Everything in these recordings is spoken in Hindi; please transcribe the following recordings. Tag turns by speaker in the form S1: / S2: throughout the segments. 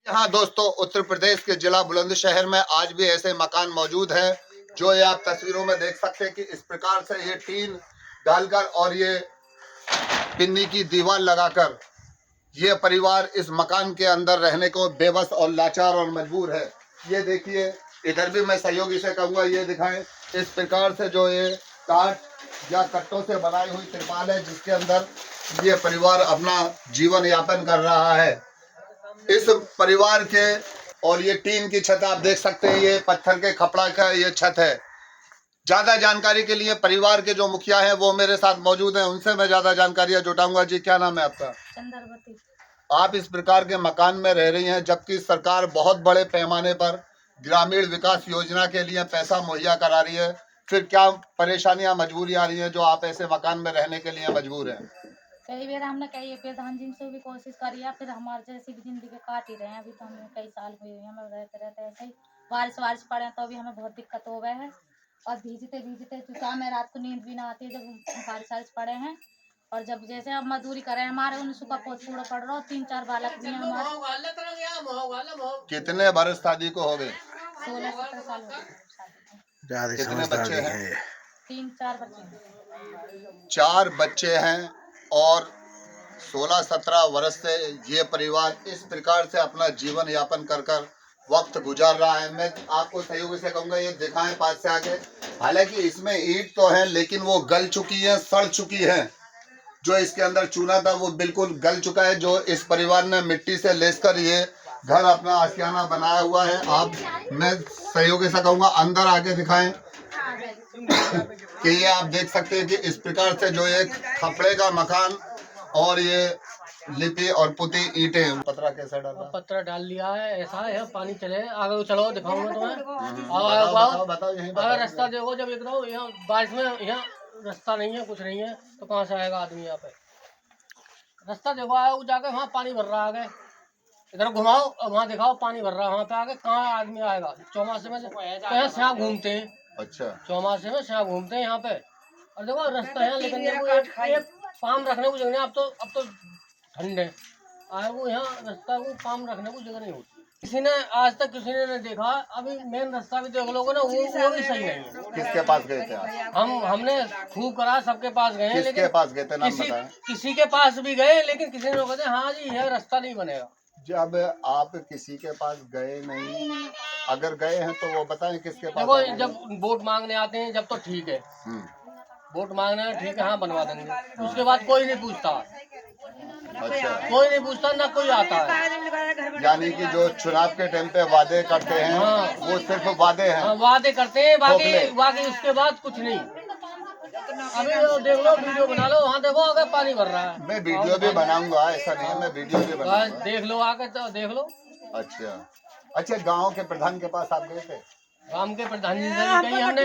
S1: यहाँ दोस्तों उत्तर प्रदेश के जिला बुलंदशहर में आज भी ऐसे मकान मौजूद हैं जो ये आप तस्वीरों में देख सकते हैं कि इस प्रकार से ये टीन डालकर और ये पिन्नी की दीवार लगाकर ये परिवार इस मकान के अंदर रहने को बेबस और लाचार और मजबूर है। ये देखिए, इधर भी मैं सहयोगी से कहूँगा ये दिखाएं, इस प्रकार से जो ये काठ या कट्टों से बनाई हुई तिरपाल है जिसके अंदर ये परिवार अपना जीवन यापन कर रहा है। इस परिवार के और ये टीन की छत आप देख सकते हैं, ये पत्थर के खपड़ा का ये छत है। ज्यादा जानकारी के लिए परिवार के जो मुखिया हैं वो मेरे साथ मौजूद हैं, उनसे मैं ज्यादा जानकारियां जुटाऊंगा। जी, क्या नाम है आपका?
S2: चंद्रवती।
S1: आप इस प्रकार के मकान में रह रही हैं जबकि सरकार बहुत बड़े पैमाने पर ग्रामीण विकास योजना के लिए पैसा मुहैया करा रही है, फिर क्या परेशानियां मजबूरी आ रही है जो आप ऐसे मकान में रहने के लिए मजबूर हैं?
S2: कई बार हमने कई प्रधान जी से भी कोशिश करी है, फिर हमारे जैसी भी जिंदगी काट ही रहे हैं। अभी तो हमें कई साल हुए हैं, हम रहते रहते ऐसे ही बारिश पड़े तो अभी हमें बहुत दिक्कत हो गए है और भीजते भीजते जुकाम है, रात को नींद भी ना आती है जब बारिश पड़े हैं। और जब जैसे अब मजदूरी करें हमारे 19 का पूरा पड़ रहा, 3-4 बालक भी हैं हमारे।
S1: कितने बरस शादी को हो गए?
S2: 16-17 साल हो गए।
S1: कितने बच्चे हैं?
S2: 3-4 बच्चे हैं।
S1: 4 बच्चे हैं और 16-17 वर्ष से ये परिवार इस प्रकार से अपना जीवन यापन कर वक्त गुजार रहा है। मैं आपको सहयोगी से कहूँगा ये दिखाएं पास से आगे। हालांकि इसमें ईंट तो है लेकिन वो गल चुकी है, सड़ चुकी है। जो इसके अंदर चूना था वो बिल्कुल गल चुका है। जो इस परिवार ने मिट्टी से लेसकर ये घर अपना आशियाना बनाया हुआ है। आप मैं सहयोगी से कहूँगा अंदर आके दिखाएं कि ये आप देख सकते हैं कि इस प्रकार से जो एक खपड़े का मकान और ये लिपि और पुती ईंटें। पतरा कैसे डाला?
S3: पत्थर डाल लिया है, ऐसा है पानी चले आगे चलो दिखाऊंगा तुम्हें।
S1: बताओ यहीं
S3: अगर रास्ता देखो जब एकदम यहाँ बारिश में यहाँ रास्ता नहीं है, कुछ नहीं है तो कहाँ से आएगा आदमी यहाँ पे? रास्ता देखो आगे जाके वहाँ पानी भर रहा है, इधर घुमाओ वहाँ दिखाओ पानी भर रहा है, वहाँ पे आगे कहाँ आदमी आएगा? चौमासे में यहाँ घूमते हैं। अच्छा, चौमासे में यहाँ घूमते हैं यहाँ पे। और देखो रास्ता है लेकिन एक पाम रखने को जगह अब तो ठंड है आए वो यहाँ रास्ता को पाम रखने को जगह नहीं होती। किसी ने आज तक किसी ने नहीं देखा। अभी मेन रास्ता भी देख लोगे ना वो भी सही नहीं है।
S1: किसके पास गए थे आप?
S3: हमने खूब करा, सबके पास गए,
S1: किसके पास गए थे? नाम बताएं।
S3: किसी के पास भी गए लेकिन किसी ने कहते हाँ जी यह रास्ता नहीं बनेगा।
S1: जब आप किसी के पास गए नहीं, अगर गए हैं तो वो बताएं किसके पास?
S3: देखो जब वोट मांगने आते हैं जब तो ठीक है, वोट मांगने ठीक है हाँ बनवा देंगे, उसके बाद कोई नहीं पूछता।
S1: अच्छा,
S3: कोई नहीं पूछता ना कोई आता है।
S1: यानी कि जो चुनाव के टाइम पे वादे करते हैं
S3: हाँ,
S1: वो सिर्फ वादे हैं।
S3: हाँ, वादे करते हैं बाकी उसके बाद कुछ नहीं। अभी देख लो वीडियो बना लो, वहाँ देखो अगर पानी भर रहा है।
S1: मैं वीडियो भी बनाऊंगा, ऐसा नहीं है, मैं वीडियो भी बनाऊंगा।
S3: देख लो आके तो देख लो।
S1: अच्छा, गांव के प्रधान के पास आप गए थे?
S3: गांव के प्रधान जी से भी कही हमने,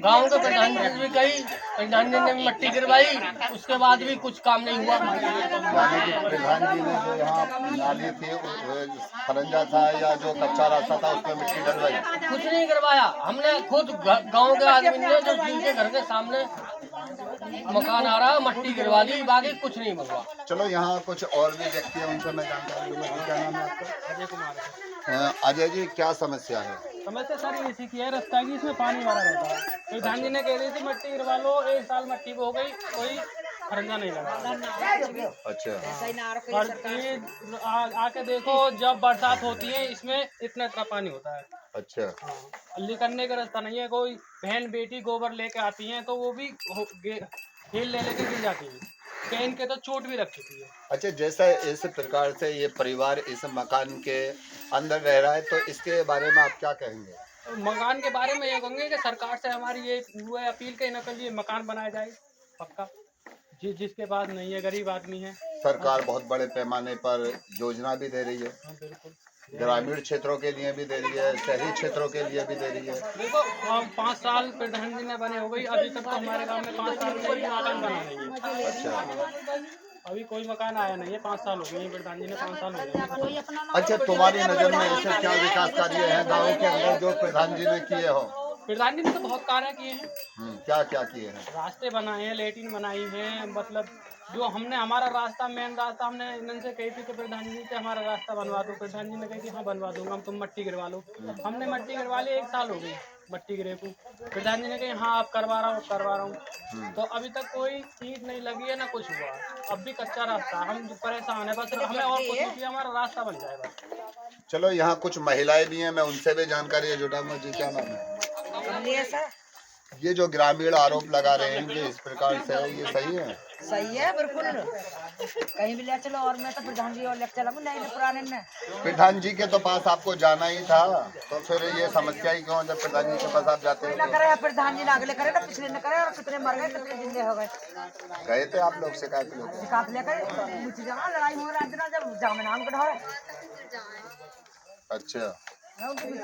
S3: गांव के प्रधान जी से भी कही, प्रधान जी ने मिट्टी गिरवाई, उसके बाद भी कुछ काम नहीं हुआ।
S1: यानी कि प्रधान जी ने जो यहाँ नाली थी खरंजा था या जो कच्चा रास्ता था उसमें मिट्टी डलवाई?
S3: कुछ नहीं करवाया, हमने खुद गांव के आदमी ने जो जिनके घर के सामने मकान आ रहा मट्टी गिरवा दी, बाकी कुछ नहीं बनवा।
S1: चलो यहाँ कुछ और भी व्यक्ति हैं उनसे मैं जानकारी लूँगा। क्या नाम है आपका?
S4: अजय कुमार।
S1: अजय जी, क्या समस्या है?
S4: समस्या सारी इसी की है, रास्ता की इसमें पानी भरा रहता है। प्रधान जी ने कह दी थी मट्टी गिरवा लो, 1 साल मट्टी को हो गई, कोई खर्चा नहीं लगा।
S1: अच्छा,
S4: और ये आके देखो जब बरसात होती है इसमें इतना पानी होता है।
S1: अच्छा,
S4: अल्ली करने का रास्ता नहीं है। कोई बहन बेटी गोबर लेके आती हैं तो वो भी हील ले लेके गिर जाती है, पहन के तो चोट भी रख चुकी है।
S1: अच्छा, जैसा इस प्रकार से ये परिवार इस मकान के अंदर रह रहा है तो इसके बारे में आप क्या कहेंगे?
S4: मकान के बारे में ये कहूँगे कि सरकार से हमारी ये हुआ अपील के न लिए मकान बनाया जाए पक्का, जिसके पास नहीं है, गरीब आदमी है।
S1: सरकार बहुत बड़े पैमाने पर योजना भी दे रही है।
S4: हाँ बिल्कुल,
S1: ग्रामीण क्षेत्रों के लिए भी दे रही है, शहरी क्षेत्रों के लिए भी दे रही है।
S4: देखो 5 साल प्रधान जी ने बने हो गई, अभी तक तो हमारे गांव में 5 साल में कोई मकान बना नहीं है।
S1: अच्छा,
S4: अभी कोई मकान आया नहीं है, 5 साल हो गए प्रधान जी ने, 5 साल हो गए।
S1: अच्छा, तुम्हारी नजर में ऐसे क्या विकास कार्य हैं गाँव के अंदर जो प्रधान जी ने किए हो?
S4: प्रधान जी ने तो बहुत कार्य किए हैं।
S1: क्या क्या किए हैं?
S4: रास्ते बनाए हैं, लेट्रिन बनाई है, मतलब जो हमने हमारा रास्ता मेन रास्ता हमने इनसे कही थी कि प्रधान जी से हमारा रास्ता बनवा दो। प्रधान जी ने कही कि हाँ बनवा दूंगा, हम तुम मट्टी गिरवा लो। हमने मट्टी गिरवा ली, 1 साल हो गई मट्टी गिरे को। प्रधान जी ने कही हाँ आप करवा रहा हूँ करवा रहा हूँ। तो अभी तक कोई ईंट नहीं लगी है ना कुछ हुआ, अब भी कच्चा रास्ता। हम परेशान है, बस हमें और कुछ नहीं चाहिए, हमारा रास्ता बन जाए बस।
S1: चलो यहाँ कुछ महिलाएं भी हैं, मैं उनसे भी जानकारी जुटाऊंगा। जी क्या नाम है? ये जो ग्रामीण आरोप लगा रहे हैं कि इस प्रकार से है, ये सही है?
S5: सही है बिल्कुल। कहीं भी ले चलो, और मैं तो प्रधान जी और ले चला नहीं पुराने में।
S1: प्रधान जी के तो पास आपको जाना ही था, तो फिर ये समस्या ही क्यों जब प्रधान जी के पास आप जाते
S5: ना
S1: हैं?
S5: करे प्रधान जी ना अगले करे तो पिछले न करे, और कितने मर गए कितने जिंदे हो गए।
S1: गए थे आप लोग शिकायत लेकर?
S5: शिकायत लेकर मुझे जगह लड़ाई हो रहा है जब जामे नाम कढ़ा।
S1: अच्छा,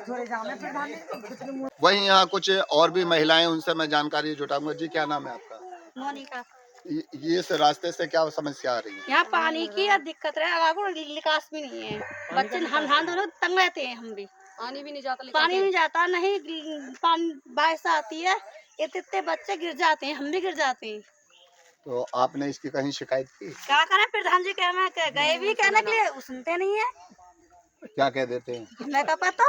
S5: थोड़े जामे प्रधान जी।
S1: वहीं यहाँ कुछ और भी महिलाएं, उनसे मैं जानकारी जुटाऊंगा। जी क्या नाम है आपका?
S6: मोनिका।
S1: ये इस रास्ते से क्या समस्या आ रही है?
S6: यहाँ पानी की दिक्कत है, आगे निकास भी नहीं है। बच्चे हम दोनों तंग रहते हैं, हम भी पानी भी नहीं जाता, पानी नहीं जाता नहीं। पानी बारिश आती है, इतने बच्चे गिर जाते हैं, हम भी गिर जाते हैं।
S1: तो आपने इसकी कहीं शिकायत की?
S6: क्या करें, प्रधान जी गए भी कहने के लिए, सुनते नहीं है।
S1: क्या कह देते हैं?
S6: मैं क्या पता,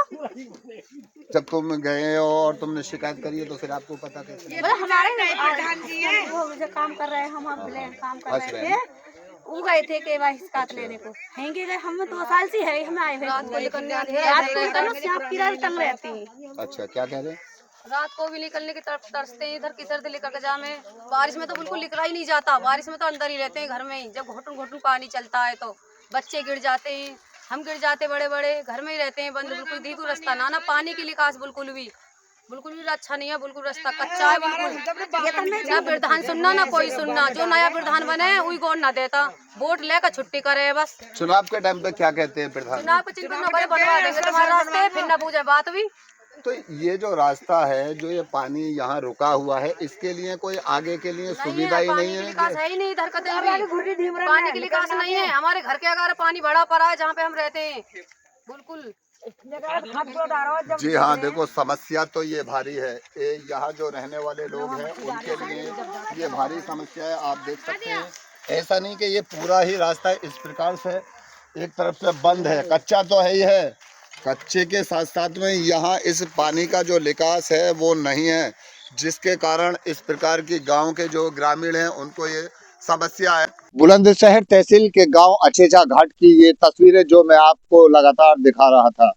S1: जब तुम गए हो और तुमने शिकायत करी है तो फिर आपको पता कैसे?
S6: बोले हमारे प्रधान जी है, वो मुझे काम कर रहे हैं, हम काम कर रहे थे। वो गए थे केवाई काट लेने को, हैंगे गए। हम 2 साल से है, हम आए हुए रात को तंग रहते हैं।
S1: अच्छा, क्या कह रहे हैं?
S7: रात को भी निकलने की तरफ तरसते हैं, इधर किधर से लेकर के जामे। बारिश में तो बिल्कुल निकला ही नहीं जाता, बारिश में तो अंदर ही रहते हैं घर में ही। जब घुटन घुटन पानी चलता है तो बच्चे गिर जाते हैं, हम गिर जाते, बड़े बड़े घर में ही रहते हैं बंद। बिल्कुल दीकू रास्ता ना पानी की निकास बिल्कुल भी अच्छा नहीं है, बिल्कुल रास्ता कच्चा है बिल्कुल। ना प्रधान सुनना ना कोई सुनना, जो नया प्रधान बने वही गौर ना देता, वोट लेकर छुट्टी करे बस।
S1: चुनाव के टाइम पे क्या कहते हैं प्रधान?
S7: चुनाव को चिंता न करे, बनवा देंगे तुम्हारे रास्ते, फिर न पूछे बात भी।
S1: तो ये जो रास्ता है, जो ये पानी यहाँ रुका हुआ है, इसके लिए कोई आगे के लिए सुविधा ही नहीं है?
S7: निकास है ही नहीं इधर का, पानी की निकास नहीं है। हमारे घर के अगर पानी बड़ा पड़ा है जहाँ पे हम रहते हैं बिल्कुल।
S1: जी हाँ, देखो समस्या तो ये भारी है। यहाँ जो रहने वाले लोग हैं उनके लिए ये भारी समस्या है। आप देख सकते हैं, ऐसा नहीं कि ये पूरा ही रास्ता इस प्रकार से एक तरफ से बंद है, कच्चा तो है ही है। कच्चे के साथ साथ में यहाँ इस पानी का जो निकास है वो नहीं है, जिसके कारण इस प्रकार की गांव के जो ग्रामीण हैं उनको ये समस्या है। बुलंदशहर तहसील के गांव अछेजा घाट की ये तस्वीरें जो मैं आपको लगातार दिखा रहा था।